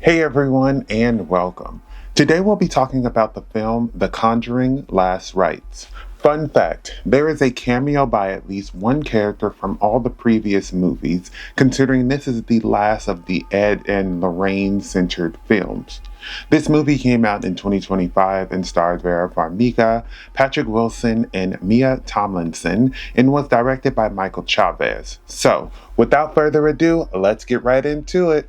Hey everyone, and welcome. Today we'll be talking about the film The Conjuring Last Rites. Fun fact, there is a cameo by at least one character from all the previous movies, considering this is the last of the Ed and Lorraine centered films. This movie came out in 2025 and stars Vera Farmiga, Patrick Wilson, and Mia Tomlinson, and was directed by Michael Chaves. So, without further ado, let's get right into it.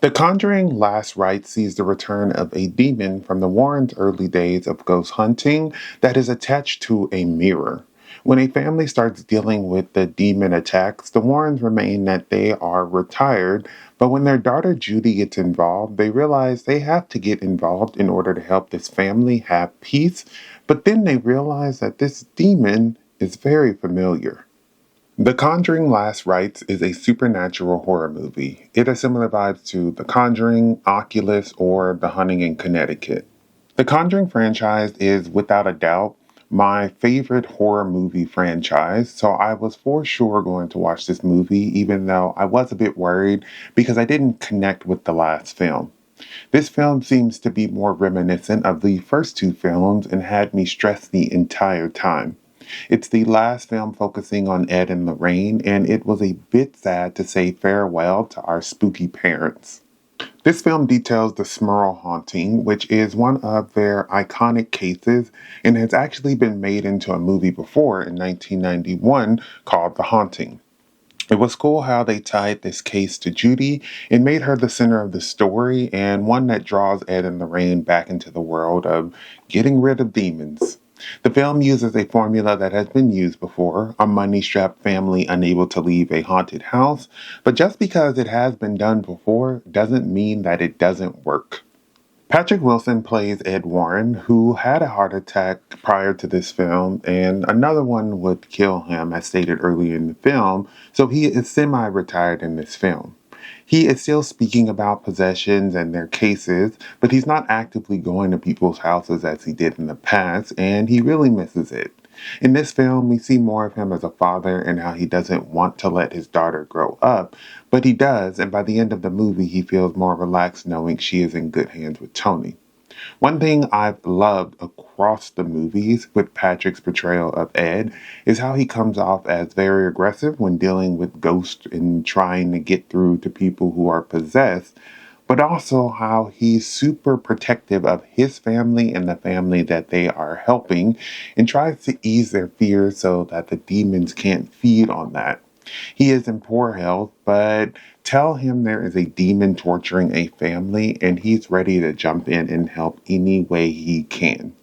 The Conjuring Last Rite sees the return of a demon from the Warrens' early days of ghost hunting that is attached to a mirror. When a family starts dealing with the demon attacks, the Warrens remain that they are retired, but when their daughter Judy gets involved, they realize they have to get involved in order to help this family have peace, but then they realize that this demon is very familiar. The Conjuring Last Rites is a supernatural horror movie. It has similar vibes to The Conjuring, Oculus, or The Hunting in Connecticut. The Conjuring franchise is, without a doubt, my favorite horror movie franchise, so I was for sure going to watch this movie, even though I was a bit worried because I didn't connect with the last film. This film seems to be more reminiscent of the first two films and had me stressed the entire time. It's the last film focusing on Ed and Lorraine, and it was a bit sad to say farewell to our spooky parents. This film details the Smurl haunting, which is one of their iconic cases and has actually been made into a movie before in 1991 called The Haunting. It was cool how they tied this case to Judy and made her the center of the story and one that draws Ed and Lorraine back into the world of getting rid of demons. The film uses a formula that has been used before, a money-strapped family unable to leave a haunted house, but just because it has been done before doesn't mean that it doesn't work. Patrick Wilson plays Ed Warren, who had a heart attack prior to this film, and another one would kill him, as stated earlier in the film, so he is semi-retired in this film. He is still speaking about possessions and their cases, but he's not actively going to people's houses as he did in the past, and he really misses it. In this film, we see more of him as a father and how he doesn't want to let his daughter grow up, but he does, and by the end of the movie, he feels more relaxed knowing she is in good hands with Tony. One thing I've loved across the movies with Patrick's portrayal of Ed is how he comes off as very aggressive when dealing with ghosts and trying to get through to people who are possessed, but also how he's super protective of his family and the family that they are helping and tries to ease their fears so that the demons can't feed on that. He is in poor health, but tell him there is a demon torturing a family and he's ready to jump in and help any way he can.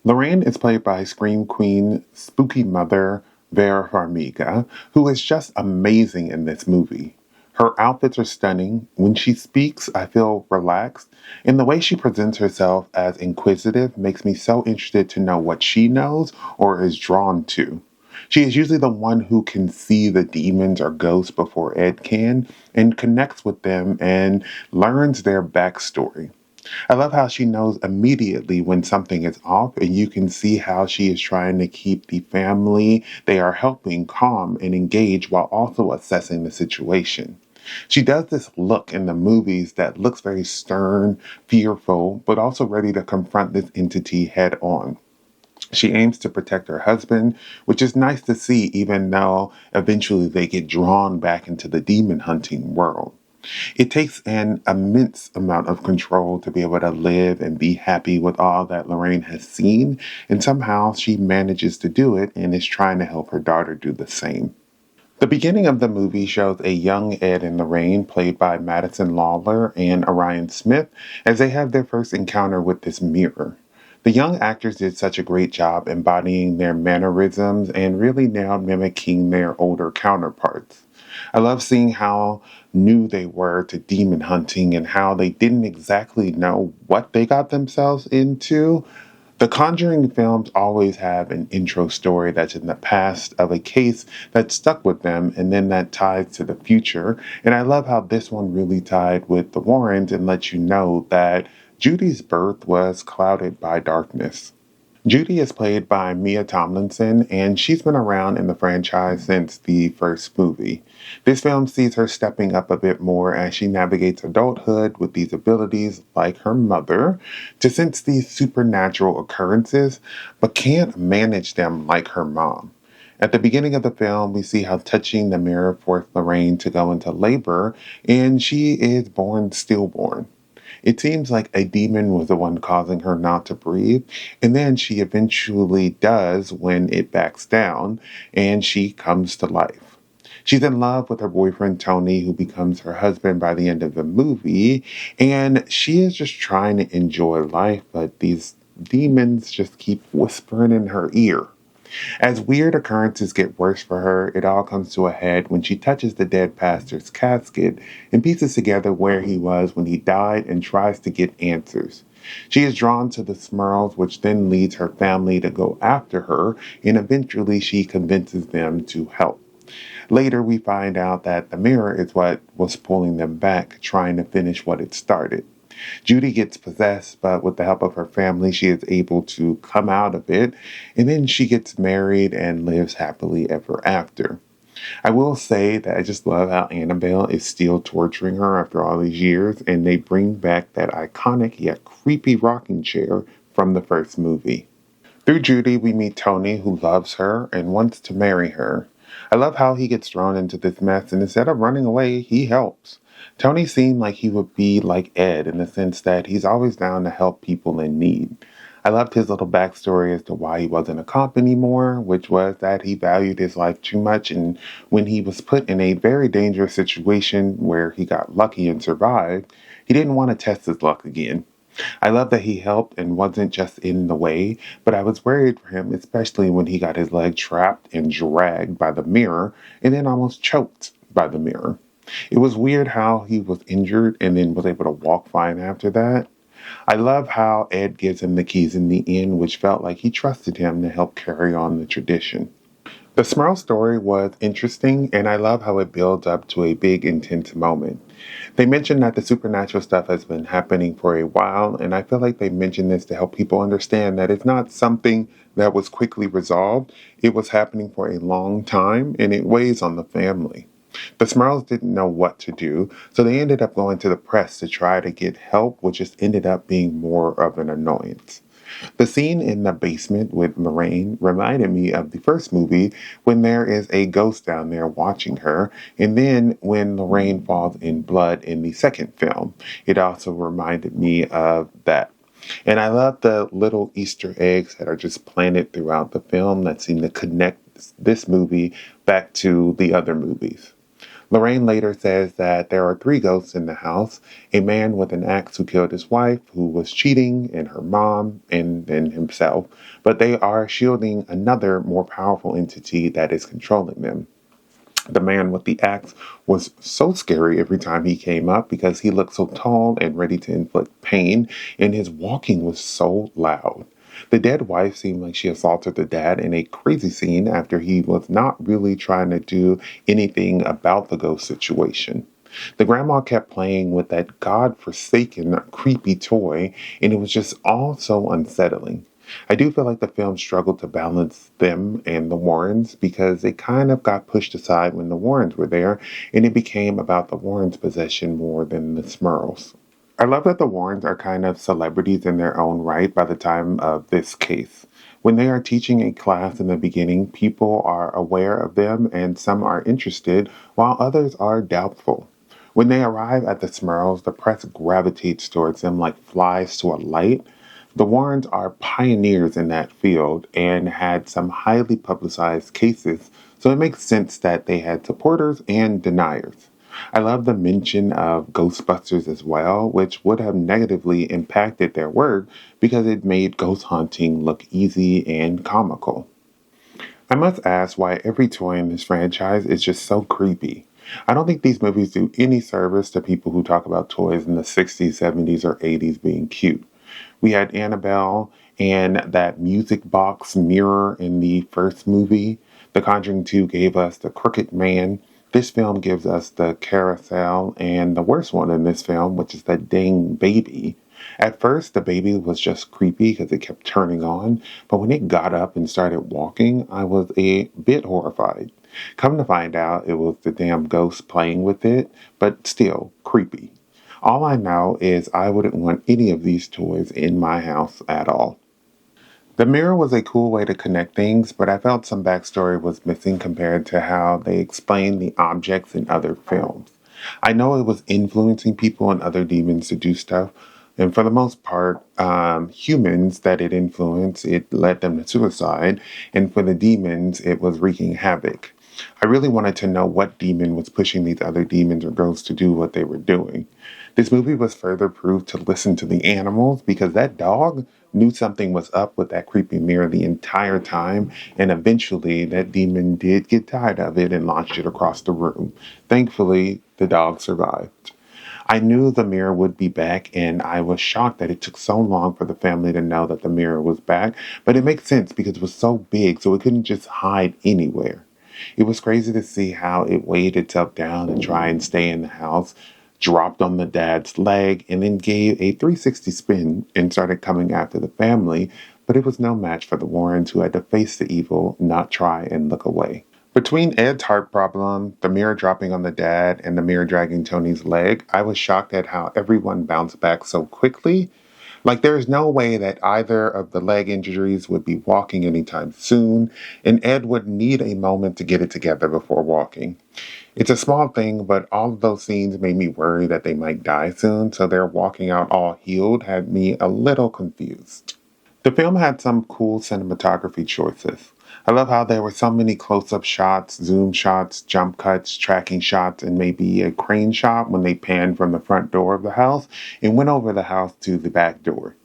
Lorraine is played by Scream Queen Spooky Mother Vera Farmiga, who is just amazing in this movie. Her outfits are stunning. When she speaks, I feel relaxed, and the way she presents herself as inquisitive makes me so interested to know what she knows or is drawn to. She is usually the one who can see the demons or ghosts before Ed can and connects with them and learns their backstory. I love how she knows immediately when something is off, and you can see how she is trying to keep the family they are helping calm and engaged while also assessing the situation. She does this look in the movies that looks very stern, fearful, but also ready to confront this entity head on. She aims to protect her husband, which is nice to see even though eventually they get drawn back into the demon hunting world. It takes an immense amount of control to be able to live and be happy with all that Lorraine has seen, and somehow she manages to do it and is trying to help her daughter do the same. The beginning of the movie shows a young Ed and Lorraine, played by Madison Lawler and Orion Smith, as they have their first encounter with this mirror. The young actors did such a great job embodying their mannerisms and really nailed mimicking their older counterparts. I love seeing how new they were to demon hunting and how they didn't exactly know what they got themselves into. The Conjuring films always have an intro story that's in the past of a case that stuck with them and then that ties to the future. And I love how this one really tied with the Warrens and lets you know that Judy's birth was clouded by darkness. Judy is played by Mia Tomlinson, and she's been around in the franchise since the first movie. This film sees her stepping up a bit more as she navigates adulthood with these abilities, like her mother, to sense these supernatural occurrences, but can't manage them like her mom. At the beginning of the film, we see how touching the mirror forced Lorraine to go into labor, and she is born stillborn. It seems like a demon was the one causing her not to breathe, and then she eventually does when it backs down and she comes to life. She's in love with her boyfriend Tony, who becomes her husband by the end of the movie, and she is just trying to enjoy life, but these demons just keep whispering in her ear. As weird occurrences get worse for her, it all comes to a head when she touches the dead pastor's casket and pieces together where he was when he died and tries to get answers. She is drawn to the Smurls, which then leads her family to go after her, and eventually she convinces them to help. Later, we find out that the mirror is what was pulling them back, trying to finish what it started. Judy gets possessed, but with the help of her family, she is able to come out of it, and then she gets married and lives happily ever after. I will say that I just love how Annabelle is still torturing her after all these years, and they bring back that iconic yet creepy rocking chair from the first movie. Through Judy, we meet Tony, who loves her and wants to marry her. I love how he gets thrown into this mess, and instead of running away, he helps. Tony seemed like he would be like Ed in the sense that he's always down to help people in need. I loved his little backstory as to why he wasn't a cop anymore, which was that he valued his life too much, and when he was put in a very dangerous situation where he got lucky and survived, he didn't want to test his luck again. I love that he helped and wasn't just in the way, but I was worried for him, especially when he got his leg trapped and dragged by the mirror and then almost choked by the mirror. It was weird how he was injured and then was able to walk fine after that. I love how Ed gives him the keys in the end, which felt like he trusted him to help carry on the tradition. The Smurl story was interesting, and I love how it builds up to a big, intense moment. They mentioned that the supernatural stuff has been happening for a while, and I feel like they mentioned this to help people understand that it's not something that was quickly resolved. It was happening for a long time, and it weighs on the family. The Smurls didn't know what to do, so they ended up going to the press to try to get help, which just ended up being more of an annoyance. The scene in the basement with Lorraine reminded me of the first movie when there is a ghost down there watching her, and then when Lorraine falls in blood in the second film. It also reminded me of that. And I love the little Easter eggs that are just planted throughout the film that seem to connect this movie back to the other movies. Lorraine later says that there are three ghosts in the house: a man with an axe who killed his wife, who was cheating, and her mom, and then himself. But they are shielding another, more powerful entity that is controlling them. The man with the axe was so scary every time he came up because he looked so tall and ready to inflict pain, and his walking was so loud. The dead wife seemed like she assaulted the dad in a crazy scene after he was not really trying to do anything about the ghost situation. The grandma kept playing with that god-forsaken creepy toy, and it was just all so unsettling. I do feel like the film struggled to balance them and the Warrens because they kind of got pushed aside when the Warrens were there, and it became about the Warrens' possession more than the Smurls. I love that the Warrens are kind of celebrities in their own right by the time of this case. When they are teaching a class in the beginning, people are aware of them and some are interested, while others are doubtful. When they arrive at the Smurls, the press gravitates towards them like flies to a light. The Warrens are pioneers in that field and had some highly publicized cases, so it makes sense that they had supporters and deniers. I love the mention of Ghostbusters as well, which would have negatively impacted their work because it made ghost hunting look easy and comical. I must ask why every toy in this franchise is just so creepy. I don't think these movies do any service to people who talk about toys in the 60s, 70s, or 80s being cute. We had Annabelle and that music box mirror in the first movie. The Conjuring 2 gave us the Crooked Man. This film gives us the carousel and the worst one in this film, which is the dang baby. At first, the baby was just creepy because it kept turning on, but when it got up and started walking, I was a bit horrified. Come to find out, it was the damn ghost playing with it, but still creepy. All I know is I wouldn't want any of these toys in my house at all. The mirror was a cool way to connect things, but I felt some backstory was missing compared to how they explained the objects in other films. I know it was influencing people and other demons to do stuff, and for the most part, humans that it influenced, it led them to suicide, and for the demons, it was wreaking havoc. I really wanted to know what demon was pushing these other demons or ghosts to do what they were doing. This movie was further proof to listen to the animals because that dog knew something was up with that creepy mirror the entire time, and eventually that demon did get tired of it and launched it across the room. Thankfully, the dog survived. I knew the mirror would be back, and I was shocked that it took so long for the family to know that the mirror was back, but it makes sense because it was so big, so it couldn't just hide anywhere. It was crazy to see how it weighed itself down and tried and stay in the house, dropped on the dad's leg, and then gave a 360 spin and started coming after the family, but it was no match for the Warrens who had to face the evil, not try and look away. Between Ed's heart problem, the mirror dropping on the dad, and the mirror dragging Tony's leg, I was shocked at how everyone bounced back so quickly. Like, there is no way that either of the leg injuries would be walking anytime soon, and Ed would need a moment to get it together before walking. It's a small thing, but all of those scenes made me worry that they might die soon, so their walking out all healed had me a little confused. The film had some cool cinematography choices. I love how there were so many close-up shots, zoom shots, jump cuts, tracking shots, and maybe a crane shot when they panned from the front door of the house and went over the house to the back door.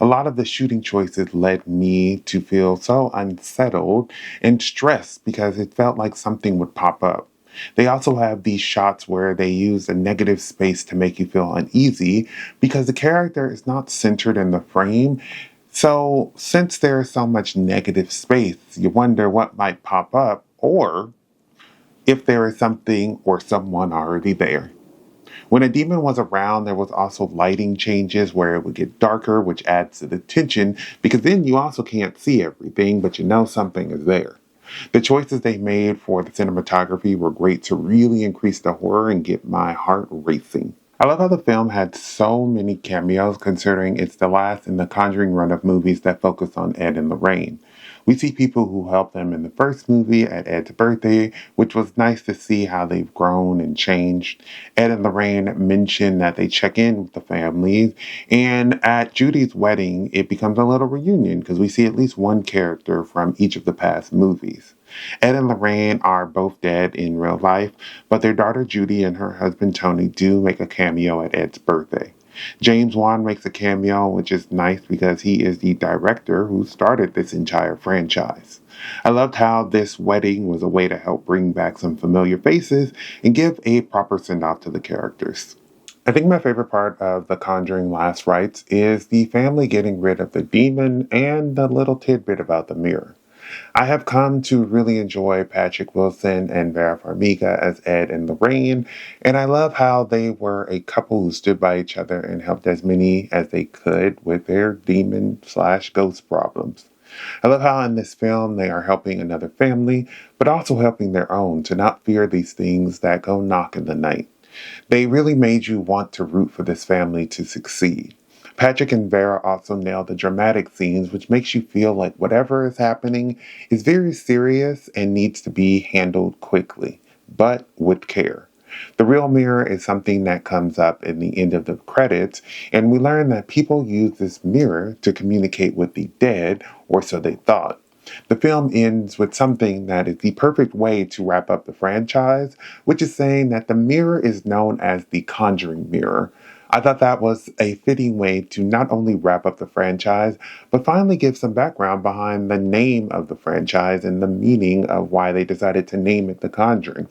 A lot of the shooting choices led me to feel so unsettled and stressed because it felt like something would pop up. They also have these shots where they use a negative space to make you feel uneasy because the character is not centered in the frame. So, since there is so much negative space, you wonder what might pop up or if there is something or someone already there. When a demon was around, there was also lighting changes where it would get darker, which adds to the tension because then you also can't see everything, but you know something is there. The choices they made for the cinematography were great to really increase the horror and get my heart racing. I love how the film had so many cameos considering it's the last in the Conjuring run of movies that focus on Ed and Lorraine. We see people who helped them in the first movie at Ed's birthday, which was nice to see how they've grown and changed. Ed and Lorraine mention that they check in with the families, and at Judy's wedding, it becomes a little reunion because we see at least one character from each of the past movies. Ed and Lorraine are both dead in real life, but their daughter Judy and her husband Tony do make a cameo at Ed's birthday. James Wan makes a cameo, which is nice because he is the director who started this entire franchise. I loved how this wedding was a way to help bring back some familiar faces and give a proper send-off to the characters. I think my favorite part of The Conjuring Last Rites is the family getting rid of the demon and the little tidbit about the mirror. I have come to really enjoy Patrick Wilson and Vera Farmiga as Ed and Lorraine, and I love how they were a couple who stood by each other and helped as many as they could with their demon slash ghost problems. I love how in this film they are helping another family, but also helping their own to not fear these things that go knock in the night. They really made you want to root for this family to succeed. Patrick and Vera also nailed the dramatic scenes, which makes you feel like whatever is happening is very serious and needs to be handled quickly, but with care. The real mirror is something that comes up in the end of the credits, and we learn that people use this mirror to communicate with the dead, or so they thought. The film ends with something that is the perfect way to wrap up the franchise, which is saying that the mirror is known as the Conjuring mirror. I thought that was a fitting way to not only wrap up the franchise, but finally give some background behind the name of the franchise and the meaning of why they decided to name it The Conjuring.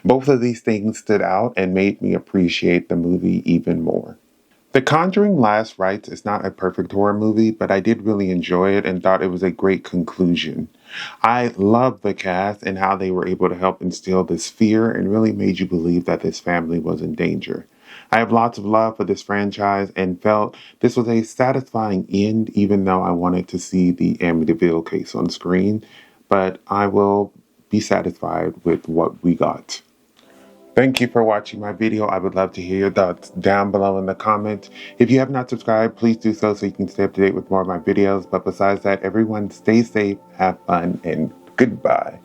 Both of these things stood out and made me appreciate the movie even more. The Conjuring Last Rites is not a perfect horror movie, but I did really enjoy it and thought it was a great conclusion. I loved the cast and how they were able to help instill this fear and really made you believe that this family was in danger. I have lots of love for this franchise and felt this was a satisfying end, even though I wanted to see the Amityville case on screen. But I will be satisfied with what we got. Thank you for watching my video. I would love to hear your thoughts down below in the comments. If you have not subscribed, please do so you can stay up to date with more of my videos. But besides that, everyone stay safe, have fun, and goodbye.